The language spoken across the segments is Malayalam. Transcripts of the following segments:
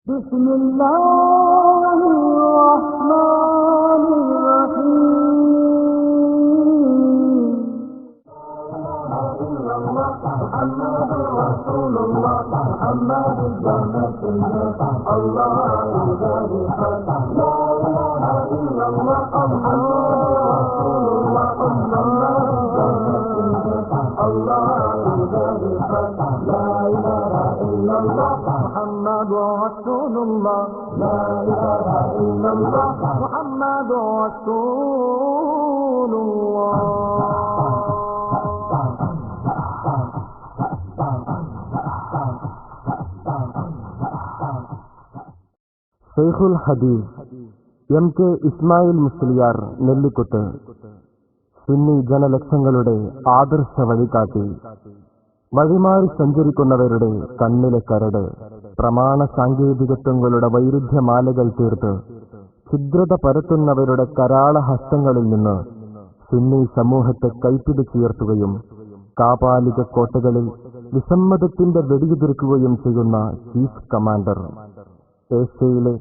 بسم الله الرحمن الرحيم محمد رسول الله محمد جنة الله لا إله إلا الله محمد رسول الله محمد جنة الله لا إله إلا الله محمد رسول الله لا إله إلا الله محمد رسول الله. ഷെയ്ഖുൽ ഹദീസ് എം.കെ. ഇസ്മായിൽ മുസ്ലിയാർ നെല്ലിക്കുത്ത് സുന്നി ജനലക്ഷങ്ങളുടെ ആദർശ വഴികാട്ടി, വഴിമാറി സഞ്ചരിക്കുന്നവരുടെ കണ്ണിലെ കരട്, പ്രമാണ സാങ്കേതികത്വങ്ങളുടെ വൈരുദ്ധ്യമാലകൾ തീർത്ത് ഛിദ്രത പരത്തുന്നവരുടെ കരാള ഹസ്തങ്ങളിൽ നിന്ന് സുന്നി സമൂഹത്തെ കൈപ്പിടിച്ചുയർത്തുകയും കാപാലിക കോട്ടകളിൽ വിസമ്മതത്തിന്റെ വെടിയുതിർക്കുകയും ചെയ്യുന്ന ചീഫ് കമാൻഡർ, ഏഷ്യയിലെ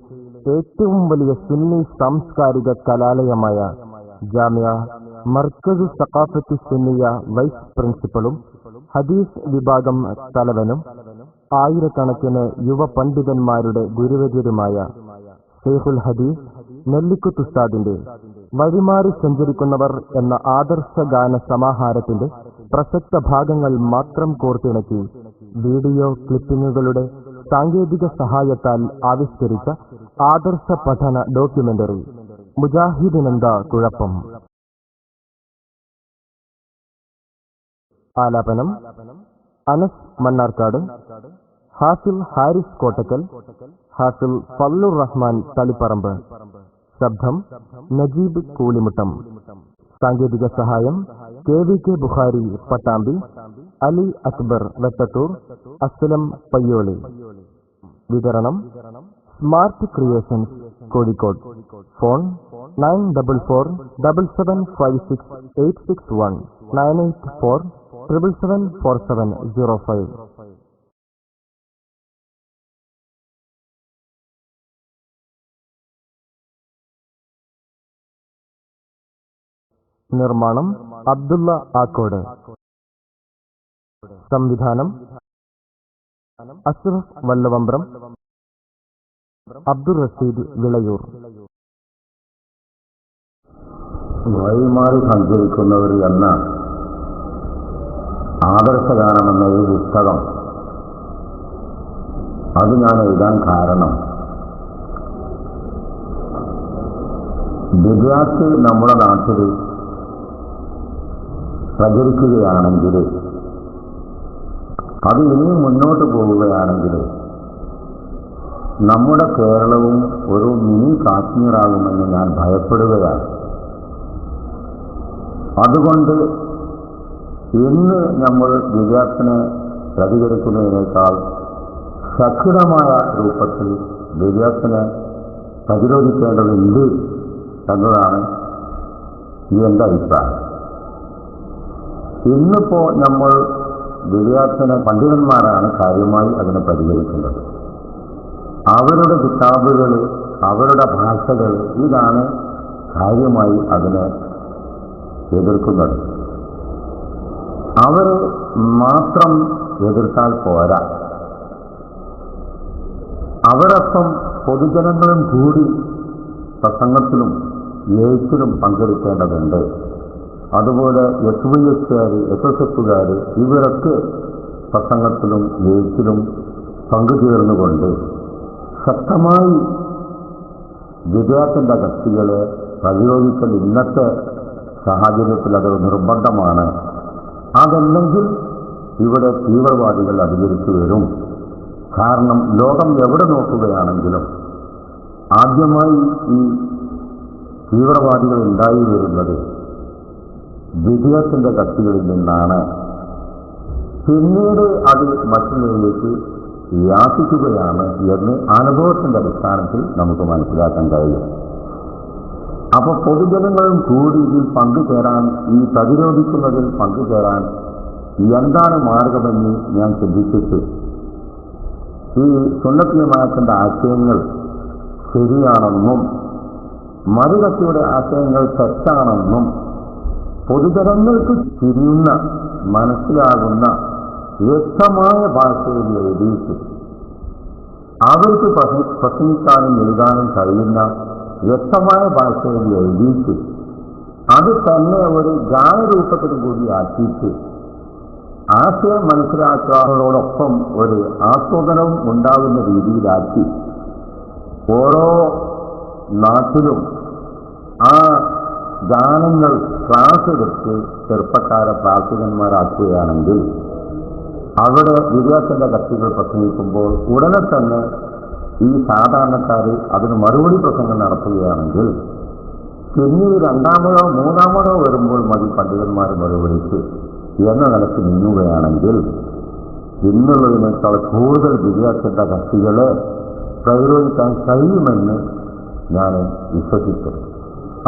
ഏറ്റവും വലിയ സുന്നി സാംസ്കാരിക കലാലയമായ ജാമിയ മർക്കസ് സഖാഫത്തി സുന്നിയ വൈസ് പ്രിൻസിപ്പലും ഹദീസ് വിഭാഗം തലവനും ആയിരക്കണക്കിന് യുവ പണ്ഡിതന്മാരുടെ ഗുരുവര്യരുമായ ഷെയ്ഖുൽ ഹദീസ് നെല്ലിക്കുത്ത് ഉസ്താദിന്റെ വഴിമാറി സഞ്ചരിക്കുന്നവർ എന്ന ആദർശ ഗാന സമാഹാരത്തിന്റെ പ്രസക്ത ഭാഗങ്ങൾ മാത്രം കോർത്തിണക്കി വീഡിയോ ക്ലിപ്പിങ്ങുകളുടെ സാങ്കേതിക സഹായത്താൽ ആവിഷ്കരിച്ച ആദർശ പഠന ഡോക്യുമെന്ററി മുജാഹിദിനെന്താ കുഴപ്പം. ആലാപനം അനസ് മണ്ണാർക്കാട്, ഹാഫിൽ ഹാരിസ് കോട്ടക്കൽ, ഹാഫിൽ ഫള്ളുർ റഹ്മാൻ തളിപ്പറമ്പ്, ശബ്ദം നജീബ് കൂളിമുട്ടം, സാങ്കേതിക സഹായം കെ ബുഖാരി പട്ടാമ്പി, അലി അക്ബർ വെട്ടത്തൂർ, അസ്ലം പയ്യോളി. വിതരണം സ്മാർട്ട് ക്രിയേഷൻസ് കോഴിക്കോട്. ഫോൺ 9447756861 98477774705. നിർമ്മാണം അബ്ദുള്ള ആക്കോട്. സംവിധാനം അഷ്റഫ് വല്ലവമ്പ്രം, അബ്ദുൾ റഷീദ് വിളയൂർ. വഴിമാറി സഞ്ചരിക്കുന്നവർ എന്ന ആദർശഗാനമെന്ന ഈ പുസ്തകം അത് ഞാൻ എഴുതാൻ കാരണം, ബിദ്അത്ത് നമ്മുടെ നാട്ടിൽ പ്രചരിക്കുകയാണെങ്കിൽ, അത് ഇനിയും മുന്നോട്ട് പോവുകയാണെങ്കിൽ നമ്മുടെ കേരളവും ഒരു മിനി കാശ്മീറാകുമെന്ന് ഞാൻ ഭയപ്പെടുകയാണ്. അതുകൊണ്ട് ഇന്ന് നമ്മൾ ബിദ്അത്തിനെ പ്രതികരിക്കുന്നതിനേക്കാൾ ശക്തമായ രൂപത്തിൽ ബിദ്അത്തിനെ പ്രതിരോധിക്കേണ്ടതുണ്ട് എന്നതാണ് എൻ്റെ അഭിപ്രായം. ഇന്നിപ്പോൾ നമ്മൾ ബിദ്അത്തിനെ പണ്ഡിതന്മാരാണ് കാര്യമായി അതിനെ പരിഹരിക്കുന്നത്. അവരുടെ കിതാബുകൾ, അവരുടെ ഭാഷകൾ, ഇതാണ് കാര്യമായി അതിനെ എതിർക്കുന്നത്. അവർ മാത്രം എതിർത്താൽ പോരാ, അവരൊപ്പം പൊതുജനങ്ങളും കൂടി പ്രസംഗത്തിലും എഴുത്തിലും പങ്കെടുക്കേണ്ടതുണ്ട്. അതുപോലെ SYSകാർ, SSFകാർ ഇവരൊക്കെ പ്രസംഗത്തിലും എഴുത്തിലും പങ്കുചേർന്നുകൊണ്ട് ശക്തമായി ബിദ്അത്തിന്റെ കക്ഷികളെ പ്രതിരോധിക്കൽ ഇന്നത്തെ സാഹചര്യത്തിൽ അത് നിർബന്ധമാണ്. അതല്ലെങ്കിൽ ഇവിടെ തീവ്രവാദികൾ അധികരിച്ചു വരും. കാരണം ലോകം എവിടെ നോക്കുകയാണെങ്കിലും ആദ്യമായി ഈ തീവ്രവാദികൾ ഉണ്ടായി വരുന്നത് ബിദ്അത്തിന്റെ കക്ഷികളിൽ നിന്നാണ്. പിന്നീട് അത് മറ്റുള്ളവരിലേക്ക് വ്യാപിക്കുകയാണ് എന്ന് അനുഭവത്തിന്റെ അടിസ്ഥാനത്തിൽ നമുക്ക് മനസ്സിലാക്കാൻ കഴിയും. അപ്പോൾ പൊതുജനങ്ങളും കൂടി ഇതിൽ പങ്കുചേരാൻ, ഈ പ്രതിരോധിക്കുന്നതിൽ പങ്കുചേരാൻ എന്താണ് മാർഗമെന്ന് ഞാൻ ചിന്തിച്ചിട്ട് ഈ സുന്നത്ത് ജമാഅത്തിന്റെ ആശയങ്ങൾ ശരിയാണെന്നും മറുകക്ഷിയുടെ ആശയങ്ങൾ തെറ്റാണെന്നും പൊതുജനങ്ങൾക്ക് തിരിയുന്ന മനസ്സിലാകുന്ന വ്യക്തമായ ഭാഷയിൽ എഴുതിയിട്ട് അവർക്ക് പ്രസംഗിക്കാനും എഴുതാനും കഴിയുന്ന വ്യക്തമായ ഭാഷയിൽ എഴുതിയിട്ട് അത് തന്നെ ഒരു ഗാനരൂപത്തിൽ കൂടി ആക്കിയിട്ട് ആശയം മനസ്സിലാക്കുന്നതോടൊപ്പം ഒരു ആസ്വാദനവും ഉണ്ടാകുന്ന രീതിയിലാക്കി ഓരോ നാട്ടിലും ആ ഗാനങ്ങൾ ക്ലാസ് എടുത്ത് ചെറുപ്പക്കാരെ പ്രാർത്ഥികന്മാരാക്കുകയാണെങ്കിൽ അവിടെ വിദ്യാർത്ഥിയുടെ കക്ഷികൾ പ്രസംഗിക്കുമ്പോൾ ഉടനെ തന്നെ ഈ സാധാരണക്കാർ അതിന് മറുപടി പ്രസംഗം നടത്തുകയാണെങ്കിൽ പിന്നീട് രണ്ടാമതോ മൂന്നാമതോ വരുമ്പോൾ മതി പണ്ഡിതന്മാർ മറുപടിക്ക് എന്ന നിലയ്ക്ക് നീങ്ങുകയാണെങ്കിൽ ഇന്നുള്ളതിനേക്കാൾ കൂടുതൽ വിദ്യാർത്ഥിയുടെ കക്ഷികളെ പ്രതിരോധിക്കാൻ കഴിയുമെന്ന് ഞാൻ വിശ്വസിക്കുന്നു.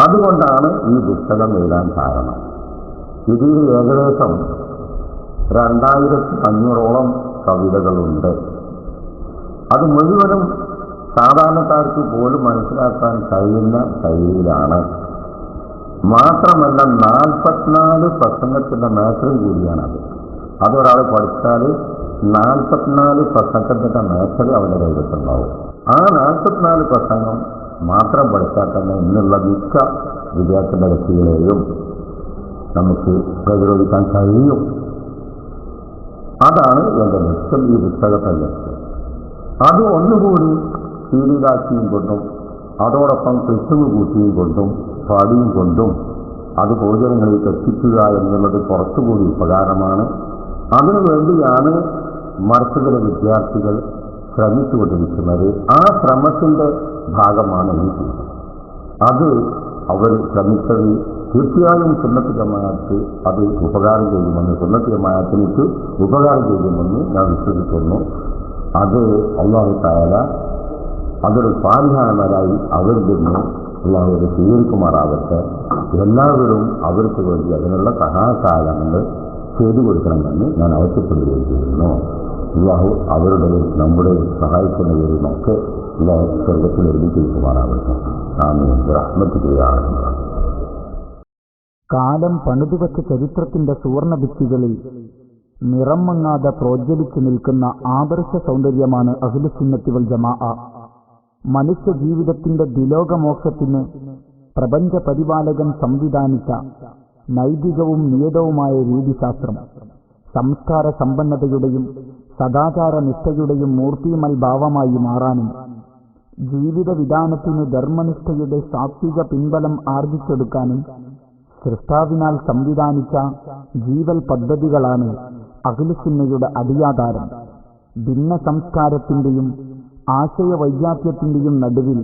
അതുകൊണ്ടാണ് ഈ പുസ്തകം എഴുതാൻ കാരണം. ഇതിൽ ഏകദേശം 2500ഓളം കവിതകളുണ്ട്. അത് മുഴുവനും സാധാരണക്കാർക്ക് പോലും മനസ്സിലാക്കാൻ കഴിയുന്ന ശൈലിയിലാണ്. മാത്രമല്ല 44 പ്രസംഗത്തിന്റെ മേഖലയും കൂടിയാണത്. അതൊരാൾ പഠിച്ചാൽ 44 പ്രസംഗത്തിന്റെ മേഖല അവരുടെ കയ്യിലുണ്ടാവും. ആ 44 പ്രസംഗം മാത്രം പഠിച്ചാൽ തന്നെ ഇന്നുള്ള മിക്ക വിദ്യാർത്ഥിയുടെ വ്യക്തികളെയും നമുക്ക് പ്രതിരോധിക്കാൻ കഴിയും. അതാണ് എൻ്റെ ലക്ഷ്യം, ഈ പുസ്തകത്തെ ലക്ഷ്യം. അത് ഒന്നുകൂടി ശീലിലാക്കിയും കൊണ്ടും അതോടൊപ്പം കൃത്രിമ കൂട്ടിയും കൊണ്ടും പാടിയും കൊണ്ടും അത് പൊതുജനങ്ങളിൽ എത്തിക്കുക എന്നുള്ളത് കുറച്ചുകൂടി ഉപകാരമാണ്. അതിനുവേണ്ടിയാണ് മർക്കസിലെ വിദ്യാർത്ഥികൾ ശ്രമിച്ചുകൊണ്ടിരിക്കുന്നത്. ആ ശ്രമത്തിൻ്റെ ഭാഗമാണ് ഈ ചെയ്യുന്നത്. അത് അവർ ശ്രമിച്ചത് തീർച്ചയായും സുന്നത്ത് ജമാഅത്ത് അത് ഉപകാരം ചെയ്യുമെന്ന്, സുന്നത്ത് ജമാഅത്തിനിക്ക് ഉപകാരം ചെയ്യുമെന്ന് ഞാൻ വിശ്വസിക്കുന്നു. അത് അല്ലാഹു തആല അതൊരു സാലിഹാനരായി അവരിൽ നിന്ന് അല്ലാഹു സ്വീകരിക്കുമാറാകട്ടെ. എല്ലാവരും അവർക്ക് വേണ്ടി അതിനുള്ള സഹായസഹകരണങ്ങൾ ചെയ്തു കൊടുക്കണമെന്ന് ഞാൻ ആവശ്യപ്പെടുകയും ചെയ്യുന്നു. അല്ലാഹു അവരുടെയും നമ്മുടെയും സഹായിക്കുന്നവരുമൊക്കെ അല്ലാഹു സ്വർഗത്തിൽ എഴുതിയിരിക്കുമാറാകട്ടെ. ആമീൻ റഹ്മത്തുകയാണ്. കാലം പണിതുവച്ച ചരിത്രത്തിന്റെ സുവർണ ഭിത്തികളിൽ നിറം മങ്ങാതെ പ്രോജ്വലിച്ചു നിൽക്കുന്ന ആദർശ സൗന്ദര്യമാണ് അഹ്ലുസുന്നത്തി വൽ ജമാഅ. മനുഷ്യ ജീവിതത്തിന്റെ ദിലോകമോക്ഷത്തിന് പ്രപഞ്ച പരിപാലകൻ സംവിധാനിച്ച നൈതികവും നിയതവുമായ രീതിശാസ്ത്രം സംസ്കാര സമ്പന്നതയുടെയും സദാചാര നിഷ്ഠയുടെയും മൂർത്തിമൽ ഭാവമായി മാറാനും ജീവിത വിധാനത്തിന് ധർമ്മനിഷ്ഠയുടെ സാത്വിക പിൻബലം ആർജിച്ചെടുക്കാനും സൃഷ്ടാവിനാൽ സംവിധാനിച്ച ജീവൽ പദ്ധതികളാണ് അഹ്ലുസുന്നയുടെ അടിയാധാരം. ഭിന്ന സംസ്കാരത്തിന്റെയും ആശയവൈജാത്യത്തിന്റെയും നടുവിൽ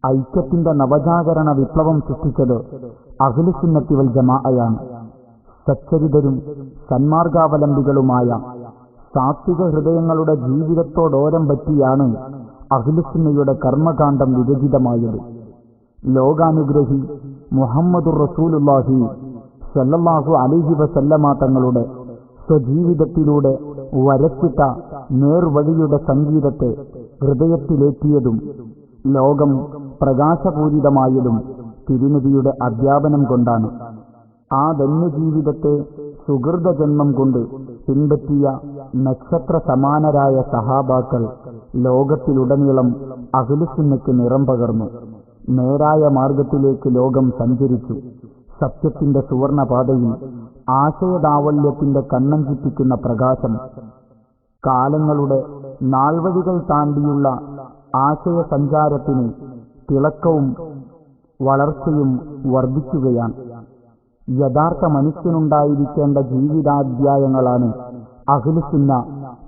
ഐക്യത്തിന്റെ നവജാഗരണ വിപ്ലവം സൃഷ്ടിച്ചത് അഹ്ലുസുന്നത്തി വൽ ജമാഅയാണ്. സച്ചരിതരും സന്മാർഗാവലംബികളുമായ സാത്വിക ഹൃദയങ്ങളുടെ ജീവിതത്തോടോരം പറ്റിയാണ് അഹ്ലുസുന്നയുടെ കർമ്മകാണ്ഡം വിരചിതമായത്. ലോകാനുഗ്രഹി മുഹമ്മദുർ റസൂലുള്ളാഹി സ്വല്ലല്ലാഹു അലൈഹി വസല്ലമ തങ്ങളുടെ സ്വജീവിതത്തിലൂടെ വരച്ചിട്ട നേർവഴിയുടെ സംഗീതത്തെ ഹൃദയത്തിലേറ്റിയതും ലോകം പ്രകാശപൂരിതമായതും തിരുനബിയുടെ അധ്യാപനം കൊണ്ടാണ്. ആ ധന്യജീവിതത്തെ സുഹൃതജന്മം കൊണ്ട് പിൻപറ്റിയ നക്ഷത്ര സമാനരായ സഹാബാക്കൾ ലോകത്തിലുടനീളം അഹ്ലുസുന്നയ്ക്ക് നിറം പകർന്നു. നേരായ മാർഗത്തിലേക്ക് ലോകം സഞ്ചരിച്ചു. സത്യത്തിന്റെ സുവർണപാതയിൽ ആശയദാവല്യത്തിന്റെ കണ്ണഞ്ചിപ്പിക്കുന്ന പ്രകാശം. കാലങ്ങളുടെ നാൾവഴികൾ താണ്ടിയുള്ള ആശയസഞ്ചാരത്തിന് തിളക്കവും വളർച്ചയും വർദ്ധിക്കുകയാണ്. യഥാർത്ഥ മനുഷ്യനുണ്ടായിരിക്കേണ്ട ജീവിതാധ്യായങ്ങളാണ് അഹ്ലുസുന്ന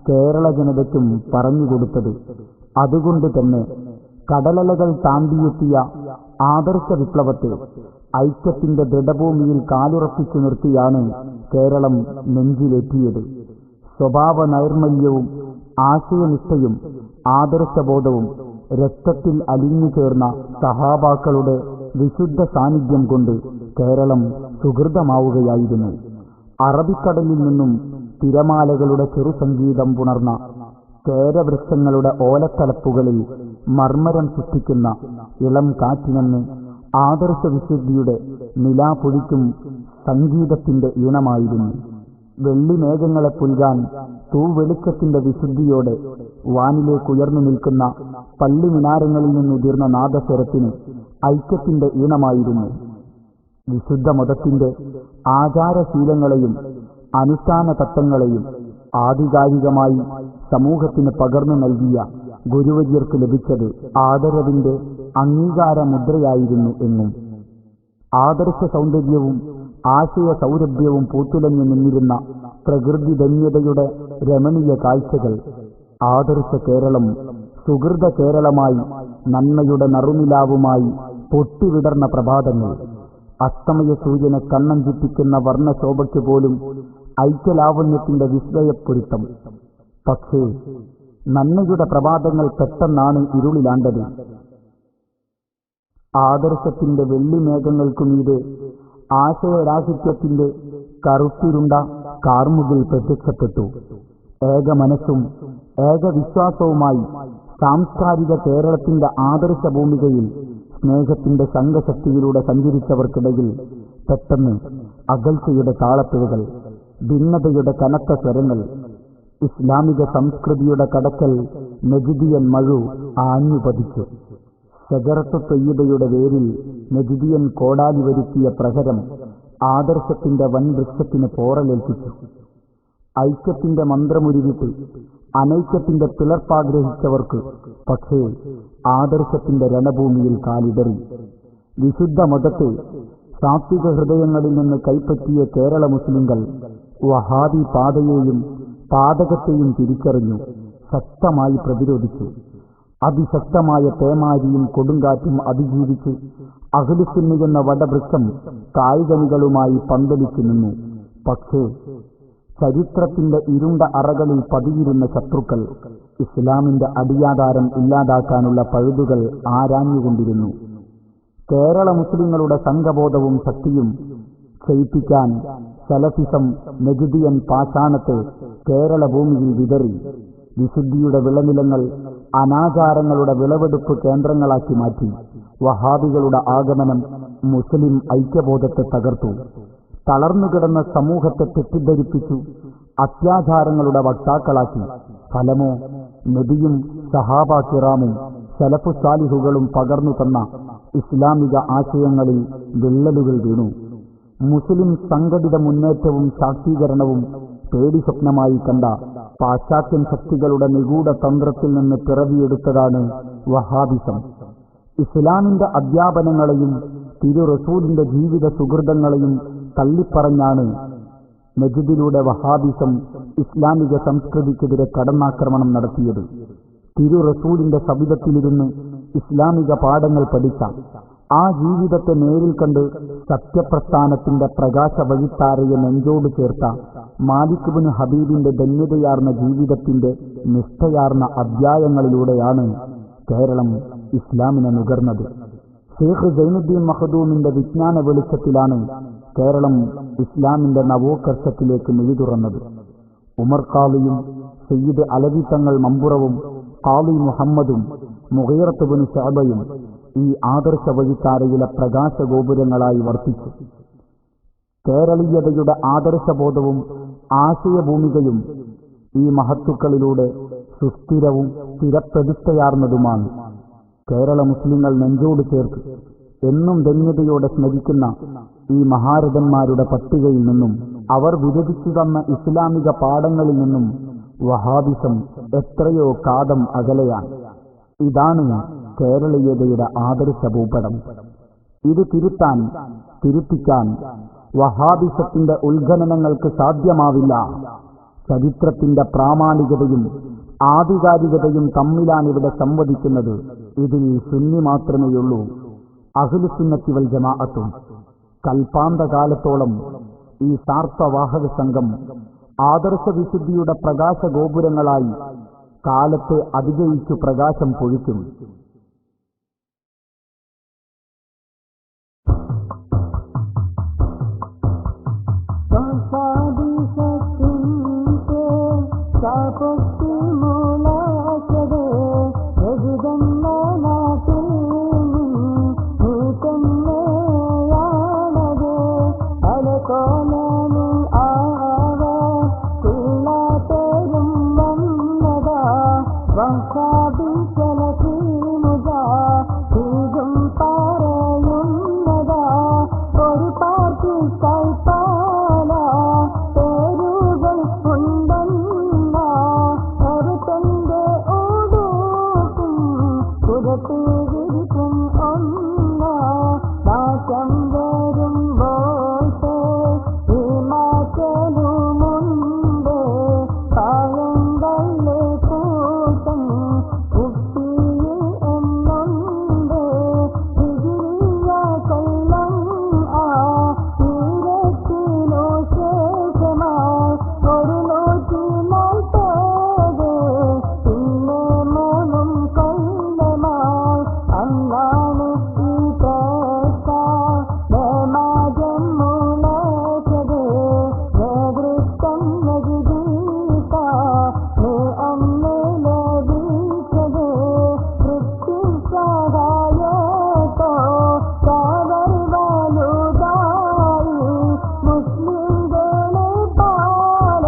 കേരള ജനതയ്ക്കും പറഞ്ഞുകൊടുത്തത്. അതുകൊണ്ട് തന്നെ കടലലകൾ താണ്ടിയെത്തിയ ആദർശ വിപ്ലവത്തെ ഐക്യത്തിന്റെ ദൃഢഭൂമിയിൽ കാലുറപ്പിച്ചു നിർത്തിയാണ് കേരളം നെഞ്ചിലേറ്റിയത്. സ്വഭാവ നൈർമല്യവും ആശയനിഷ്ഠയും ആദർശബോധവും രക്തത്തിൽ അലിഞ്ഞു ചേർന്ന സഹാബാക്കളുടെ വിശുദ്ധ സാന്നിധ്യം കൊണ്ട് കേരളം സുഹൃതമാവുകയായിരുന്നു. അറബിക്കടലിൽ നിന്നും തിരമാലകളുടെ ചെറുസംഗീതം പുണർന്ന കേരവൃക്ഷങ്ങളുടെ ഓലത്തലപ്പുകളിൽ മർമ്മരം സൃഷ്ടിക്കുന്ന ഇളം കാറ്റിനെന്ന് ആദർശവിശുദ്ധിയുടെ നിലാപൊഴിക്കും സംഗീതത്തിന്റെ ഈണമായിരുന്നു. വെള്ളിമേഘങ്ങളെ പുൽകാൻ തൂവെളിച്ചത്തിന്റെ വിശുദ്ധിയോടെ വാനിലേക്കുയർന്നു നിൽക്കുന്ന പള്ളിമിനാരങ്ങളിൽ നിന്നുതിർന്ന നാദസ്വരത്തിന് ഐക്യത്തിന്റെ ഈണമായിരുന്നു. വിശുദ്ധ മതത്തിന്റെ ആചാരശീലങ്ങളെയും അനുഷ്ഠാന തത്വങ്ങളെയും ആധികാരികമായി സമൂഹത്തിന് പകർന്നു നൽകിയ ഗുരുവര്യർക്ക് ലഭിച്ചത് ആദരവിന്റെ അംഗീകാര മുദ്രയായിരുന്നു എന്നും ആദർശ സൗന്ദര്യവും ആശയ സൗരഭ്യവും പൂത്തുലഞ്ഞു നിന്നിരുന്ന പ്രകൃതി ധന്യതയുടെ രമണീയ കാഴ്ചകൾ ആദർശ കേരളം സുഹൃത കേരളമായി നന്മയുടെ നറുനിലാവുമായി പൊട്ടിവിടർന്ന പ്രഭാതങ്ങൾ അസ്തമയ സൂര്യനെ കണ്ണഞ്ചിപ്പിക്കുന്ന വർണ്ണശോഭയ്ക്ക് പോലും ഐക്യലാവണ്യത്തിന്റെ വിസ്മയപ്പൊരുത്തം. പക്ഷേ നന്മയുടെ പ്രഭാതങ്ങൾ പെട്ടെന്നാണ് ഇരുളിലാണ്ടത്. ആദർശത്തിന്റെ വെള്ളിമേഘങ്ങൾക്കുമീതെ ആശയരാഹിത്യത്തിന്റെ കറുത്തിരുണ്ട കാർമുകിൽ പ്രത്യക്ഷപ്പെട്ടു. ഏക മനസ്സും ഏകവിശ്വാസവുമായി സാംസ്കാരിക കേരളത്തിന്റെ ആദർശ ഭൂമികയിൽ സ്നേഹത്തിന്റെ സംഘശക്തിയിലൂടെ സഞ്ചരിച്ചവർക്കിടയിൽ പെട്ടെന്ന് അകൽച്ചയുടെ താളപ്പിഴകൾ, ഭിന്നതയുടെ കനത്ത സ്വരങ്ങൾ, ഇസ്ലാമിക സംസ്കൃതിയുടെ കടക്കൽ നജിദിയൻ മഴു ആഞ്ഞുപതിച്ചു. ശജറത്തു തയ്യിബയുടെ വേരിൽ നജിദിയൻ കോടാലി വരുത്തിയ പ്രഹരം ആദർശത്തിന്റെ വൻവൃക്ഷത്തിന് പോറലേൽപ്പിച്ചു. ഐക്യത്തിന്റെ മന്ത്രമുരുവിട്ട് അനൈക്യത്തിന്റെ പിളർപ്പാഗ്രഹിച്ചവർക്ക് പക്ഷേ ആദർശത്തിന്റെ രണഭൂമിയിൽ കാലിടറി. വിശുദ്ധ മതത്തെ സാത്വിക ഹൃദയങ്ങളിൽ നിന്ന് കൈപ്പറ്റിയ കേരള മുസ്ലിങ്ങൾ വഹാബി പാതയെയും പാതകത്തെയും തിരിച്ചറിഞ്ഞു, ശക്തമായി പ്രതിരോധിച്ചു. അതിശക്തമായ പേമാരിയും കൊടുങ്കാറ്റും അതിജീവിച്ച് അഹ്ലുസുന്ന എന്ന വടവൃക്ഷം കായികനികളുമായി പന്തലിച്ചു നിന്നു. പക്ഷേ ചരിത്രത്തിന്റെ ഇരുണ്ട അറകളിൽ പതിയിരുന്ന ശത്രുക്കൾ ഇസ്ലാമിന്റെ അടിയാധാരം ഇല്ലാതാക്കാനുള്ള പഴുതുകൾ ആരാഞ്ഞുകൊണ്ടിരുന്നു. കേരള മുസ്ലിങ്ങളുടെ സംഘബോധവും ശക്തിയും ക്ഷയിപ്പിക്കാൻ സലഫിസം നജിദിയൻ പാഷാണത്തെ കേരള ഭൂമിയിൽ വിതറി. വിശുദ്ധിയുടെ വിളനിലങ്ങൾ അനാചാരങ്ങളുടെ വിളവെടുപ്പ് കേന്ദ്രങ്ങളാക്കി മാറ്റി. വഹാബികളുടെ ആഗമനം മുസ്ലിം ഐക്യബോധത്തെ തകർത്തു. തളർന്നുകിടന്ന സമൂഹത്തെ തെറ്റിദ്ധരിപ്പിച്ചു അത്യാചാരങ്ങളുടെ വക്താക്കളാക്കി. ഫലമോ നബിയും സഹാബ കിറാമും സലഫു സാലിഹുകളും പകർന്നു തന്ന ഇസ്ലാമിക ആശയങ്ങളിൽ വിള്ളലുകൾ വീണു. മുസ്ലിം സംഘടിത മുന്നേറ്റവും ശാക്തീകരണവും പേടി സ്വപ്നമായി കണ്ട പാശ്ചാത്യൻ ശക്തികളുടെ നിഗൂഢ തന്ത്രത്തിൽ നിന്ന് പിറവിയെടുത്തതാണ് വഹാബിസം. ഇസ്ലാമിന്റെ അധ്യാപനങ്ങളെയും തിരു റസൂലിന്റെ ജീവിത സുഹൃതങ്ങളെയും തള്ളിപ്പറഞ്ഞാണ് നജിദിലൂടെ വഹാബിസം ഇസ്ലാമിക സംസ്കൃതിക്കെതിരെ കടന്നാക്രമണം നടത്തിയത്. തിരു റസൂലിന്റെ സവിധത്തിലിരുന്ന് ഇസ്ലാമിക പാഠങ്ങൾ പഠിച്ച, ആ ജീവിതത്തെ നേരിൽ കണ്ട് സത്യപ്രസ്ഥാനത്തിന്റെ പ്രകാശ വഴിത്താരയെ നെഞ്ചോട് ചേർത്ത മാലിക് ഇബ്നു ഹബീബിന്റെ ധന്യതയാർന്ന ജീവിതത്തിന്റെ നിഷ്ഠയാർന്ന അധ്യായങ്ങളിലൂടെയാണ് കേരളം ഇസ്ലാമിനെ നുകർന്നത്. ഷേഖ് സൈനുദ്ദീൻ മഖ്ദൂമിന്റെ വിജ്ഞാന വെളിച്ചത്തിലാണ് കേരളം ഇസ്ലാമിന്റെ നവോത്കർഷത്തിലേക്ക് മിഴിതുറന്നത്. ഉമർ ഖാലിയും സയ്യിദ് അലവി തങ്ങൾ മമ്പുറവും ഖാലി മുഹമ്മദും മുഗീറത്ത് ഇബ്നു ശഅബയും ഈ ആദർശ വഴിത്താരയിലെ പ്രകാശഗോപുരങ്ങളായി വർത്തിച്ചു. കേരളീയതയുടെ ആദർശബോധവും ആശയഭൂമികയും ഈ മഹത്തുക്കളിലൂടെ സുസ്ഥിരവും സ്ഥിരപ്രതിഷ്ഠയാർന്നതുമാണ്. കേരള മുസ്ലിങ്ങൾ നെഞ്ചോട് ചേർത്ത് എന്നും ധന്യതയോടെ സ്മരിക്കുന്ന ഈ മഹാരഥന്മാരുടെ പട്ടികയിൽ നിന്നും അവർ വിരചിച്ചു തന്ന ഇസ്ലാമിക പാഠങ്ങളിൽ നിന്നും വഹാബിസം എത്രയോ കാതം അകലെയാണ്. ഇതാണ് കേരളീയതയുടെ ആദർശ ഭൂപടം. ഇത് തിരുത്തിക്കാൻ വഹാബിസത്തിന്റെ ഉത്ഖനനങ്ങൾക്ക് സാധ്യമാവില്ല. ചരിത്രത്തിന്റെ പ്രാമാണികതയും ആധികാരികതയും തമ്മിലാണിവിടെ സംവദിക്കുന്നത്. ഇതിൽ സുന്നി മാത്രമേയുള്ളൂ. അഹ്ലുസുന്നത്തി വൽ ജമാഅത്തും. കൽപ്പാന്തകാലത്തോളം ഈ സാർത്ഥവാഹക സംഘം ആദർശ വിശുദ്ധിയുടെ പ്രകാശ ഗോപുരങ്ങളായി കാലത്തെ അതിജയിച്ചു പ്രകാശം പൊഴിക്കും. वहाबी सत्य के क्या पक्के मौला കോലനിൽ ആവേ പിള്ളേരും വന്നതാ വഹാബി ജലതീമുതാ ഇതും പറയുന്നതാ ഒരു പാർട്ടി കൈപ്പാല പേരുകൾ ഉണ്ടെന്ന ഒരു തന്റെ ഓടുക്കും പുറത്തേരിക്കും ഒന്ന നാശം വരുമ്പോഴത്തെ ഈ മാറ്റലുമുണ്ട് പായങ്ങളുടെ കൂട്ടം കുട്ടിയിൽ എന്നുണ്ട് വിജിയ കൊല്ലം ആ തീരത്തിനു ശേഷമായി ഒരു 140 പിന്നെ 3 കൊല്ലമായി അന്നാണ് ഈ പ്രേക്ഷ മാജം മുളച്ചത് നേതൃത്വം നജിദീക നീ അന്ന് ലഭിച്ചത് കൃത്യസഹായത്തോ കാവൽ വലുതായി മുസ്ലിംകളെ പാല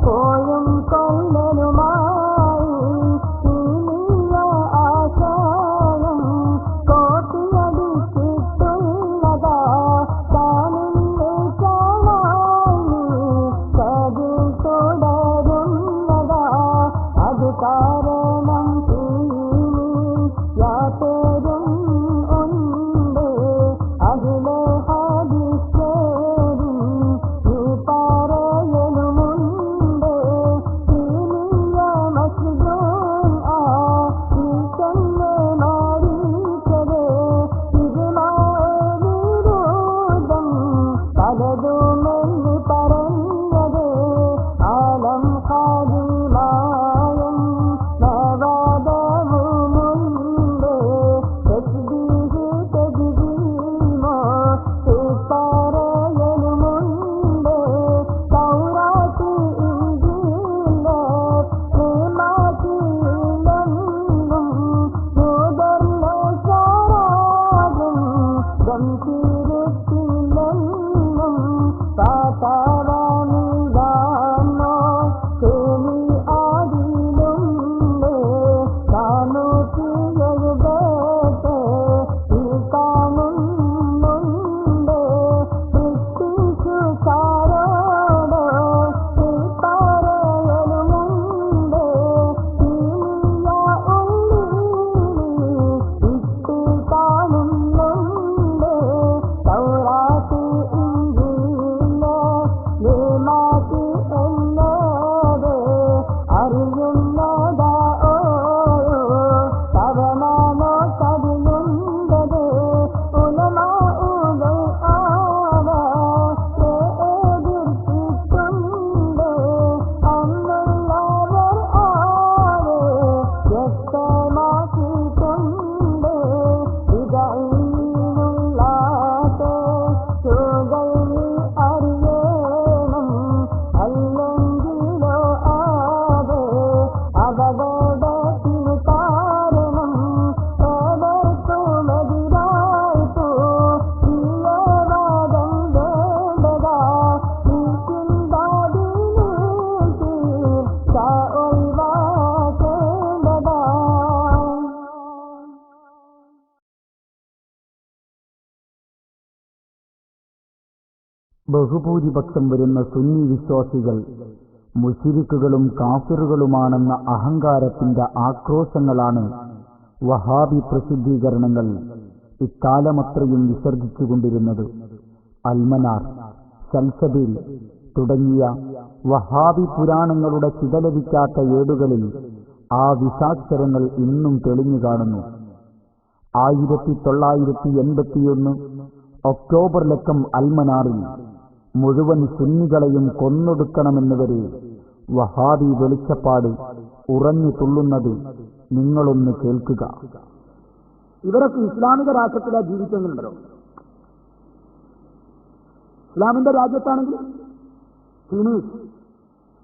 പോയും കൊല്ലലുമായി ഇനിയ ആശയം കോട്ടിയടിച്ചിട്ടുള്ളതാ താനിന്ന് കാണായി കതിൽ തുടരുന്നതാ അത് കാരണം യാതരും ഉണ്ട് അതിലെ ഹദീസേരും ഈ പറയലുമുണ്ട് ഇനിയ മസ്ജിദും ആ ഈ തന്നെ മാറിച്ചത് വിരോധം പലതുമെന്ന് പറഞ്ഞത് ആലം ഹാദിമായും നവാദവുമുണ്ട് തസ്ബീഹ് തജ്ദീമോ ഈ പറയലുമുണ്ട് തൗറാത്ത് ഇഞ്ചീല് പ്രേമാക്കിയിലെന്നും നൂതന ശരാബും ഗംഭീരത്തിലെന്നും പാതാവാനിതാനോ കേളി ആദിലുണ്ട് 470 ഈ കാണുന്നുണ്ട് ബ്രിട്ടീഷുകാരോട് ഈ പറയലുമുണ്ട് ഇനിയ ഉള്ളിൽ ഇട്ട് കാണുന്നുണ്ട് തൗറാത്ത് ഇഞ്ചീല് ലേമാറ്റി എന്നത് അറിയുന്നതാ ഓരോ തവണനോ കതിലുണ്ടത് ഉലമാഉകൾ ആവേ എതിർത്തിട്ടുണ്ട് അന്നുള്ളവർ ആവേ വ്യക്തമാക്കിയിട്ടുണ്ട് ഇതയിലുള്ളാതെ സുകൾ നീ അറിയണം അല്ലെങ്കിലോ ആവേ അപകടത്തിനു കാരണം ഏവർക്കുമെതിരായിട്ടു തീവ്രവാദം വേണ്ടതാ ഈ ചിന്താതിയിൽ തീർച്ച ഒഴിവാക്കേണ്ടതാ. ബഹുഭൂരിപക്ഷം വരുന്ന സുന്നി വിശ്വാസികൾ മുശ്രിക്കുകളും കാഫിറുകളുമാണെന്ന അഹങ്കാരത്തിന്റെ ആക്രോശങ്ങളാണ് വഹാബി പ്രസിദ്ധീകരണങ്ങൾ ഇക്കാലമത്രയും വിസർജിച്ചുകൊണ്ടിരുന്നത്. അൽമനാർ, സൽസബീൽ തുടങ്ങിയ വഹാബി പുരാണങ്ങളുടെ ചിതലരിക്കാത്ത ഏടുകളിൽ ആ വിഷാക്ഷരങ്ങൾ ഇന്നും തെളിഞ്ഞു കാണുന്നു. 1981 ഒക്ടോബർ ലക്കം അൽമനാറിൽ മുഴുവൻ സുന്നികളെയും കൊന്നൊടുക്കണമെന്ന് വരെ വഹാബി വെളിച്ചപ്പാട് ഉറഞ്ഞു തുള്ളുന്നത് നിങ്ങളൊന്ന് കേൾക്കുക. ഇവരൊക്കെ ഇസ്ലാമിക രാഷ്ട്രത്തിലാണ് ജീവിക്കുന്നുണ്ടല്ലോ. ഇസ്ലാമിന്റെ രാജ്യത്താണെങ്കിൽ തുണീസ്,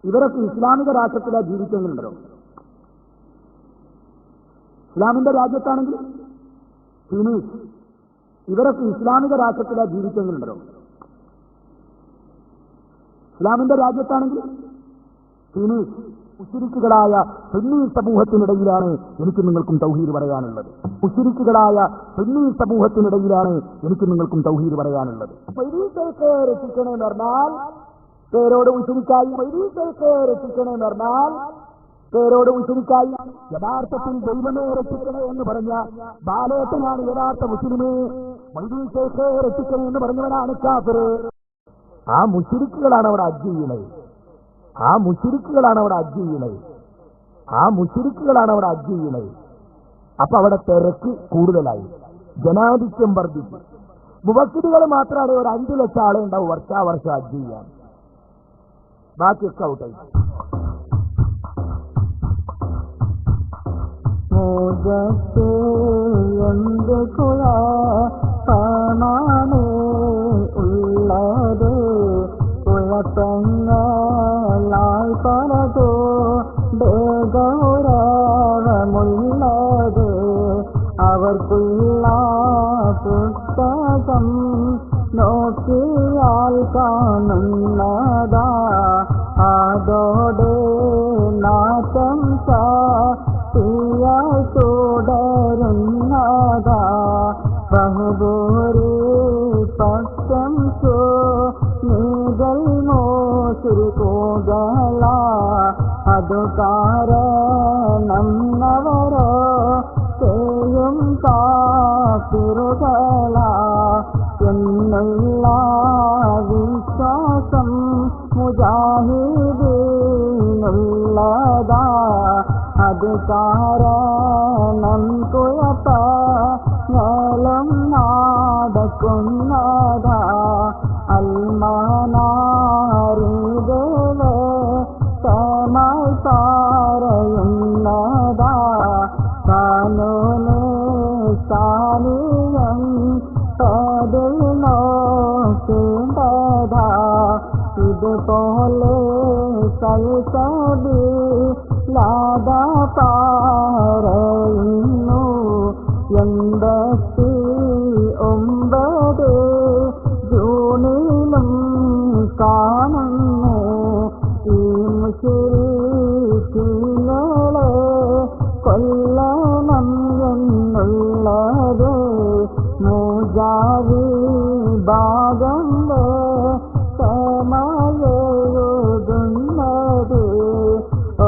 ഇവരൊക്കെ ഇസ്ലാമിക രാഷ്ട്രത്തിലാണ് ജീവിക്കുന്നുണ്ടല്ലോ. ഇസ്ലാമിന്റെ രാജ്യത്താണെങ്കിൽ തുണീസ്, ഇവരൊക്കെ ഇസ്ലാമിക രാഷ്ട്രത്തിലാണ് ജീവിക്കുന്നുണ്ടല്ലോ. ഇസ്ലാമിന്റെ രാജ്യത്താണെങ്കിൽ മുശ്രിക്കുകളായ സുന്നി സമൂഹത്തിനിടയിലാണ് എനിക്ക് നിങ്ങൾക്കും തൗഹീദ് പറയാനുള്ളത്. മുശ്രിക്കുകളായ സുന്നി സമൂഹത്തിനിടയിലാണ് എനിക്ക് നിങ്ങൾക്കും തൗഹീദ് പറയാനുള്ളത്. വൈരീസൊക്കെ രക്ഷിക്കണമെന്ന് പറഞ്ഞാൽ പേരോട് മുശ്രിക്കായി, വൈരീസൊക്കെ രക്ഷിക്കണമെന്ന് പറഞ്ഞാൽ പേരോട് മുശ്രിക്കായി. യഥാർത്ഥത്തിൽ ദൈവമേ രക്ഷിക്കണേ എന്ന് പറഞ്ഞ ബാലേട്ടനാണ് യഥാർത്ഥ മുസ്ലിമേ. വൈരീസൊക്കെ രക്ഷിക്കണേ എന്ന് പറഞ്ഞവനാണ് കാഫിർ. ആ മുശ്രിക്കുകളാണ് അവിടെ ഹജ്ജ് ചെയ്യണേ. ആ മുശ്രിക്കുകളാണ് അവിടെ ഹജ്ജ് ചെയ്യണേ. അപ്പൊ അവിടെ തിരക്ക് കൂടുതലായി, ജനാധിപത്യം വർദ്ധിച്ചു. മുവക്കിലുകൾ മാത്രമാണ് ഒരു 5 ലക്ഷം ആളെ ഉണ്ടാവും വർഷാവർഷം ഹജ്ജ് ചെയ്യാൻ. ബാക്കിയൊക്കെ ഔട്ടായി. ഉള്ളത് കുഴപ്പങ്ങളായി പലതോ ഗൗരവമുള്ളത് അവർക്കുള്ള പുസ്തകം നോക്കിയാൽ കാണുന്നതാ അതോടെ നാശം തീയായി തുടരുന്നതാ ബഹുഭൂരി പക്ഷം നീകൾ മോശിരികൂകല അതു കാരണം അവരോ ചെയ്യും കാത്തിരുകല എന്നുള്ള വിശ്വാസം മുജാഹിദീനുള്ളതാ അത് കാരണം കുഴപ്പങ്ങളും നടക്കുന്നതാ അൽമാനാരികളെ തമായി പറയുന്നതാ കാനൂനെ സാനിയം പതിൽ നോക്കേണ്ടതാ ഇതുപോലെ സൽസബി ലാദ പറയുന്നു 89 ജൂണിലും കാണുന്നു ഈ മുശ്രിക്കുകളെ കൊല്ലണം എന്നുള്ളത് മുജാഹിദാഗന്റെ സമയെഴുതുന്നത്